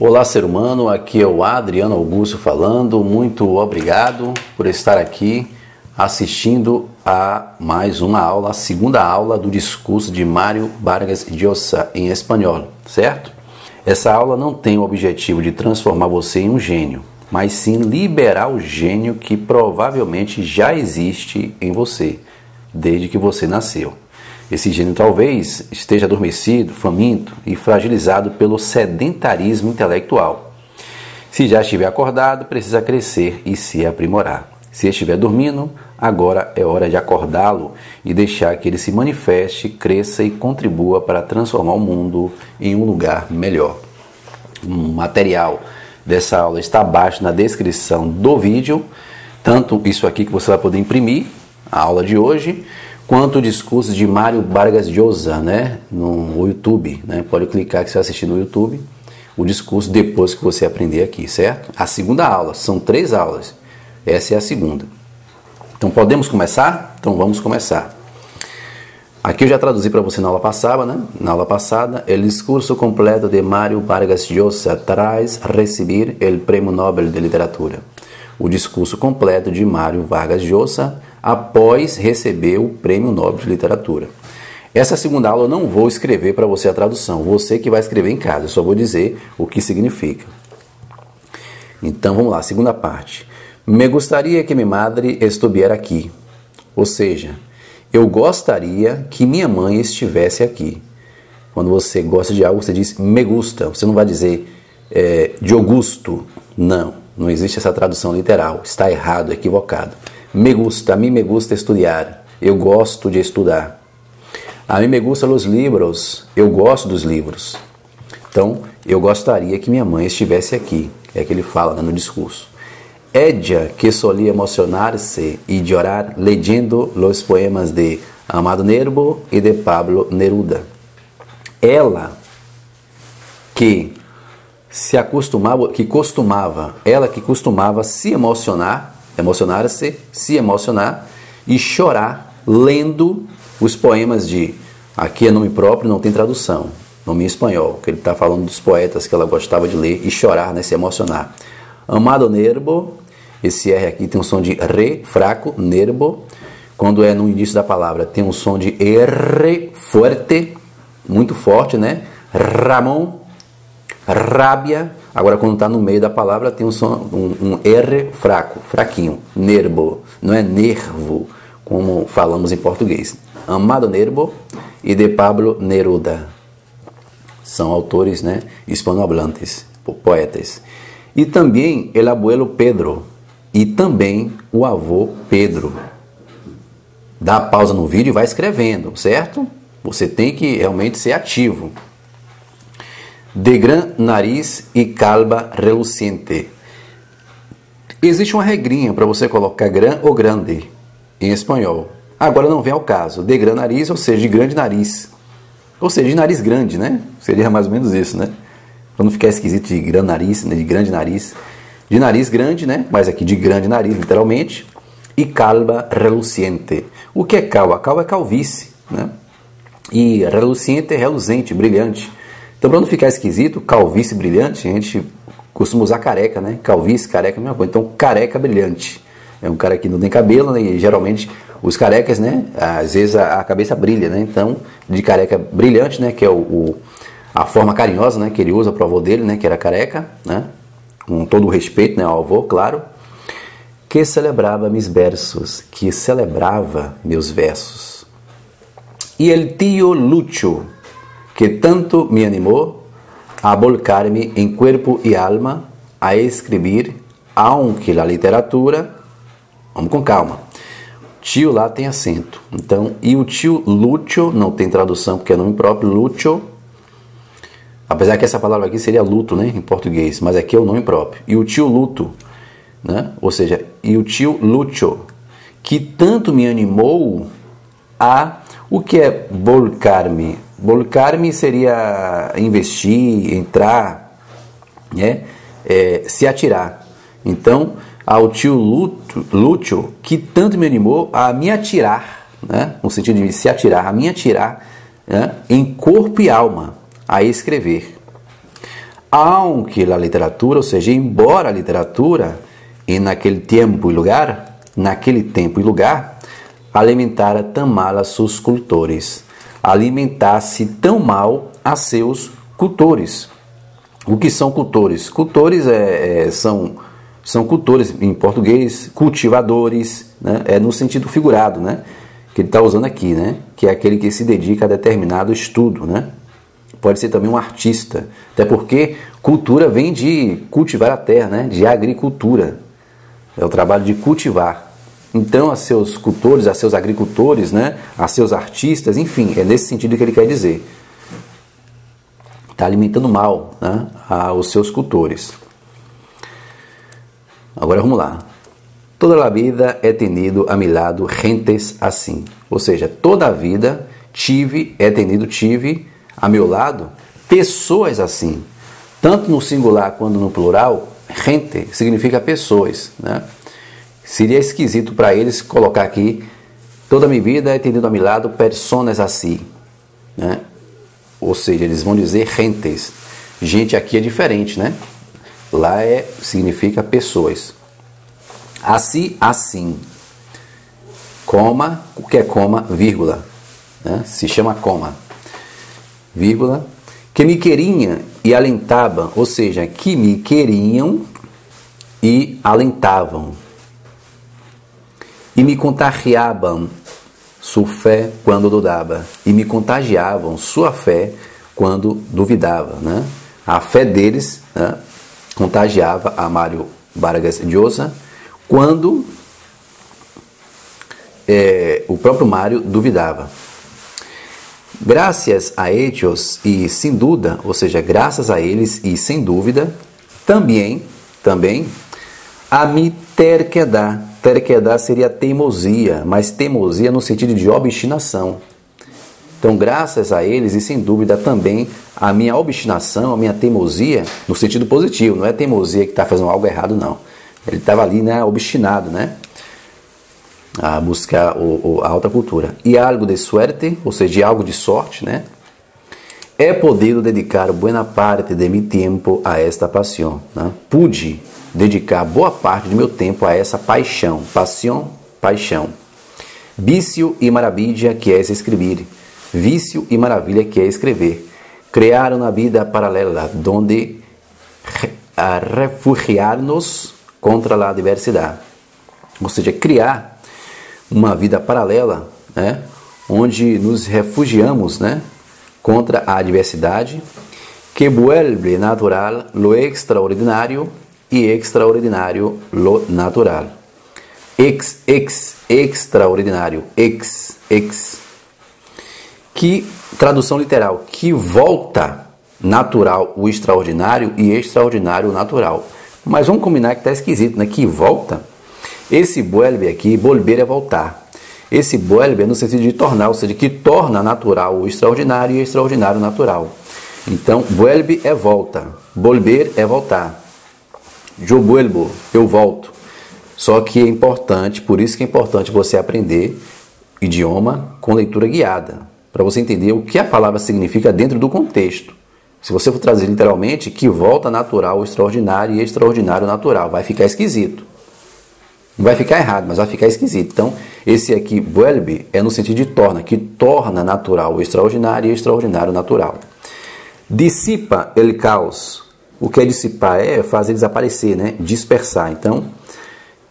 Olá, ser humano, aqui é o Adriano Augusto falando. Muito obrigado por estar aqui assistindo a mais uma aula, a segunda aula do discurso de Mário Vargas Llosa em espanhol, certo? Essa aula não tem o objetivo de transformar você em um gênio, mas sim liberar o gênio que provavelmente já existe em você, desde que você nasceu. Esse gênio talvez esteja adormecido, faminto e fragilizado pelo sedentarismo intelectual. Se já estiver acordado, precisa crescer e se aprimorar. Se estiver dormindo, agora é hora de acordá-lo e deixar que ele se manifeste, cresça e contribua para transformar o mundo em um lugar melhor. O material dessa aula está abaixo na descrição do vídeo, tanto isso aqui que você vai poder imprimir, a aula de hoje, quanto o discurso de Mário Vargas Llosa, né, no YouTube, né? Pode clicar que você vai assistir no YouTube o discurso depois que você aprender aqui, certo? A segunda aula, são 3 aulas, essa é a segunda. Então podemos começar? Então vamos começar. Aqui eu já traduzi para você na aula passada, né? Na aula passada, o discurso completo de Mário Vargas Llosa traz receber o Prêmio Nobel de Literatura. O discurso completo de Mário Vargas Llosa após receber o Prêmio Nobel de Literatura. Essa segunda aula eu não vou escrever para você a tradução, você que vai escrever em casa, eu só vou dizer o que significa. Então vamos lá, segunda parte. Me gostaria que minha madre estivesse aqui. Ou seja, eu gostaria que minha mãe estivesse aqui. Quando você gosta de algo, você diz me gusta, você não vai dizer de Augusto, não existe essa tradução literal, está errado, equivocado. Me gusta, a mim me gusta estudar, eu gosto de estudar. A mim me gustam os livros, eu gosto dos livros. Então, eu gostaria que minha mãe estivesse aqui, é que ele fala, né, no discurso. Ella, que solia emocionar-se e chorar leyendo os poemas de Amado Nervo e de Pablo Neruda. Ela que costumava se emocionar-se e chorar lendo os poemas de, aqui é nome próprio, não tem tradução, nome em espanhol, que ele está falando dos poetas que ela gostava de ler e chorar, né, se emocionar. Amado Nervo, esse R aqui tem um som de Re fraco, Nervo, quando é no início da palavra tem um som de R forte, muito forte, né? Ramon, rábia. Agora, quando está no meio da palavra, tem um R fraco, fraquinho. Nervo, não é nervo, como falamos em português. Amado Nervo e de Pablo Neruda. São autores, né, hispanohablantes, poetas. E também el abuelo Pedro. E também o avô Pedro. Dá pausa no vídeo e vai escrevendo, certo? Você tem que realmente ser ativo. De gran nariz e calva reluciente. Existe uma regrinha para você colocar gran ou grande em espanhol. Agora não vem ao caso. De gran nariz, ou seja, de grande nariz. Ou seja, de nariz grande, né? Seria mais ou menos isso, né? Para não ficar esquisito de gran nariz, né? De grande nariz. De nariz grande, né? Mas aqui de grande nariz, literalmente. E calva reluciente. O que é calva? Calva é calvície, né? E reluciente é reluzente, brilhante. Então, para não ficar esquisito, calvície brilhante, a gente costuma usar careca, né? Calvície, careca é a mesma coisa. Então, careca brilhante. É um cara que não tem cabelo, né? E geralmente os carecas, né? Às vezes a cabeça brilha, né? Então, de careca brilhante, né? Que é a forma carinhosa, né? Que ele usa para o avô dele, né? Que era careca, né? Com todo o respeito, né? Ao avô, claro. Que celebrava meus versos. Que celebrava meus versos. E el tio Lucho, que tanto me animou a volcar-me em corpo e alma a escrever, aunque a literatura... Vamos com calma. Tio lá tem acento. Então, e o tio Lucho, não tem tradução porque é nome próprio, Lucho. Apesar que essa palavra aqui seria luto, né, em português, mas aqui é o nome próprio. E o tio Luto, né? Ou seja, e o tio Lucho, que tanto me animou a... O que é volcar-me? Volcar-me seria investir, entrar, né? Se atirar. Então, ao tio Lúcio, que tanto me animou a me atirar, né? No sentido de se atirar, a me atirar, né? Em corpo e alma, a escrever. Aunque a literatura, ou seja, embora a literatura, e naquele tempo e lugar, alimentara tão mal a seus cultores, alimentasse tão mal a seus cultores. O que são cultores? Cultores são cultores em português, cultivadores, né? É no sentido figurado, né? Que ele está usando aqui, né? Que é aquele que se dedica a determinado estudo, né? Pode ser também um artista, até porque cultura vem de cultivar a terra, né? De agricultura, é o trabalho de cultivar. Então, a seus cultores, a seus agricultores, né? A seus artistas, enfim, é nesse sentido que ele quer dizer. Está alimentando mal, né? Aos seus cultores. Agora vamos lá. Toda a vida he tenido a mi lado gentes assim. Ou seja, toda a vida tive a meu lado pessoas assim. Tanto no singular quanto no plural, gente significa pessoas, né? Seria esquisito para eles colocar aqui toda a minha vida he tenido a mi lado personas assim, né? Ou seja, eles vão dizer gentes. Gente aqui é diferente, né? Lá significa pessoas. Assim. Coma, o que é coma? Vírgula. Né? Se chama coma. Vírgula. Que me queriam e alentavam. Ou seja, que me queriam e alentavam. E me contagiavam sua fé quando dudava. E me contagiavam sua fé quando duvidava. Né? A fé deles, né, contagiava a Mário Vargas Llosa quando o próprio Mário duvidava. Graças a ellos e sem dúvida, ou seja, graças a eles e sem dúvida, também, a mi terquedad. Terquedad seria teimosia, mas teimosia no sentido de obstinação. Então, graças a eles e sem dúvida também a minha obstinação, a minha teimosia, no sentido positivo, não é teimosia que está fazendo algo errado, não. Ele estava ali, né, obstinado, né, a buscar a alta cultura. E algo de suerte, ou seja, de algo de sorte, né, é poder dedicar buena parte de mi tempo a esta paixão. Né? Pude dedicar boa parte do meu tempo a essa paixão. Paixão. Vício e maravilha que é escrever. Vício e maravilha que é escrever. Criar uma vida paralela, onde refugiar-nos contra a diversidade. Ou seja, criar uma vida paralela, né, onde nos refugiamos, né, contra a adversidade, que vuelve natural lo extraordinário e extraordinário lo natural. Extraordinário, que tradução literal, que volta natural o extraordinário e extraordinário o natural. Mas vamos combinar que está esquisito, né? Que volta. Esse vuelve aqui, volver é voltar. Esse vuelve é no sentido de tornar, ou seja, que torna natural o extraordinário e o extraordinário o natural. Então, vuelve é volta, volver é voltar. Eu vuelvo, eu volto. Só que é importante, por isso que é importante você aprender idioma com leitura guiada, para você entender o que a palavra significa dentro do contexto. Se você for trazer literalmente, que volta natural o extraordinário e extraordinário o natural, vai ficar esquisito. Não vai ficar errado, mas vai ficar esquisito. Então, esse aqui, vuelve, é no sentido de torna, que torna natural o extraordinário e extraordinário o natural. Dissipa el caos. O que é dissipar? É fazer desaparecer, né? Dispersar. Então,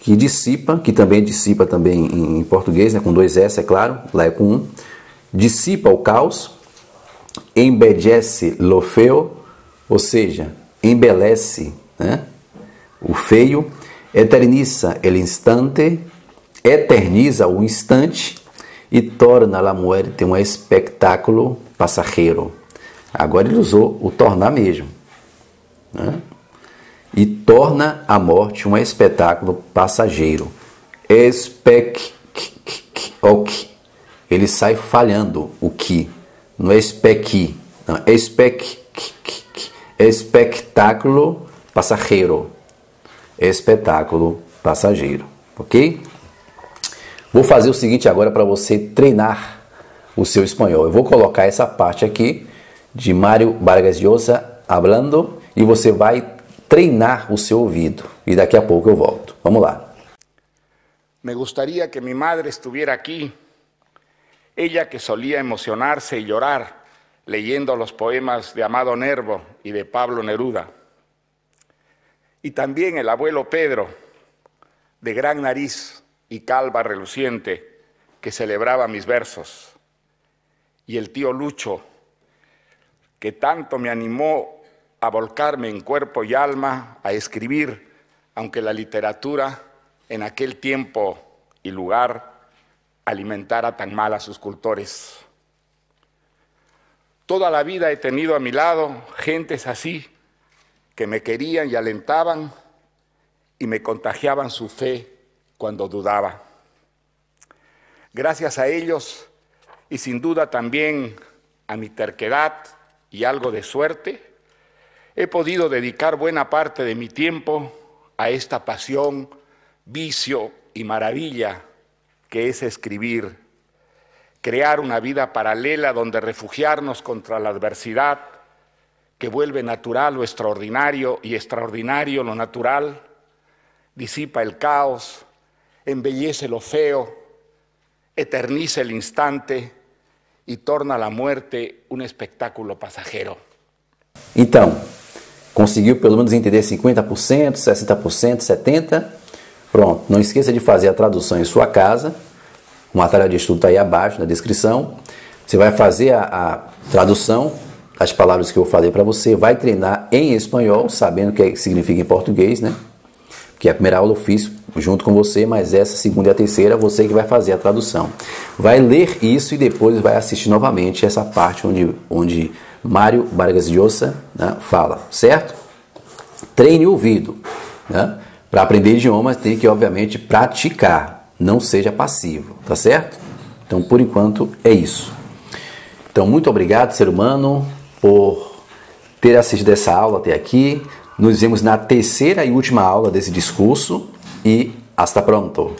que dissipa, que também dissipa também em português, né? Com 2 S, é claro, lá é com 1. Dissipa o caos. Embellece lo feo, ou seja, embelece, né, o feio. Eterniza el instante, eterniza o instante e torna la muerte um espetáculo passageiro. Agora ele usou o tornar mesmo, né? E torna a morte um espetáculo passageiro. Ele sai falhando o que. Não é espequi, não, é espetáculo passageiro. Espetáculo passageiro, ok? Vou fazer o seguinte agora para você treinar o seu espanhol. Eu vou colocar essa parte aqui de Mário Vargas Llosa hablando e você vai treinar o seu ouvido. E daqui a pouco eu volto. Vamos lá. Me gustaría que mi madre estuviera aquí, ella que solía emocionarse y llorar leyendo los poemas de Amado Nervo y de Pablo Neruda. Y también el abuelo Pedro, de gran nariz y calva reluciente, que celebraba mis versos. Y el tío Lucho, que tanto me animó a volcarme en cuerpo y alma a escribir, aunque la literatura en aquel tiempo y lugar alimentara tan mal a sus cultores. Toda la vida he tenido a mi lado gentes así, que me querían y alentaban y me contagiaban su fe cuando dudaba. Gracias a ellos, y sin duda también a mi terquedad y algo de suerte, he podido dedicar buena parte de mi tiempo a esta pasión, vicio y maravilla que es escribir, crear una vida paralela donde refugiarnos contra la adversidad que vuelve natural lo extraordinario y extraordinario lo natural, disipa el caos, embellece lo feo, eterniza el instante e torna a morte um espetáculo passageiro. Então, conseguiu pelo menos entender 50%, 60%, 70%? Pronto, não esqueça de fazer a tradução em sua casa. O material de estudo está aí abaixo na descrição. Você vai fazer a tradução das palavras que eu falei para você, vai treinar em espanhol, sabendo o que significa em português, né? Que a primeira aula eu fiz junto com você, mas essa segunda e a terceira você que vai fazer a tradução. Vai ler isso e depois vai assistir novamente essa parte onde Mário Vargas Llosa, né, fala, certo? Treine o ouvido, né? Para aprender idiomas tem que, obviamente, praticar, não seja passivo, tá certo? Então, por enquanto, é isso. Então, muito obrigado, ser humano, por ter assistido essa aula até aqui. Nos vemos na terceira e última aula desse discurso e hasta pronto!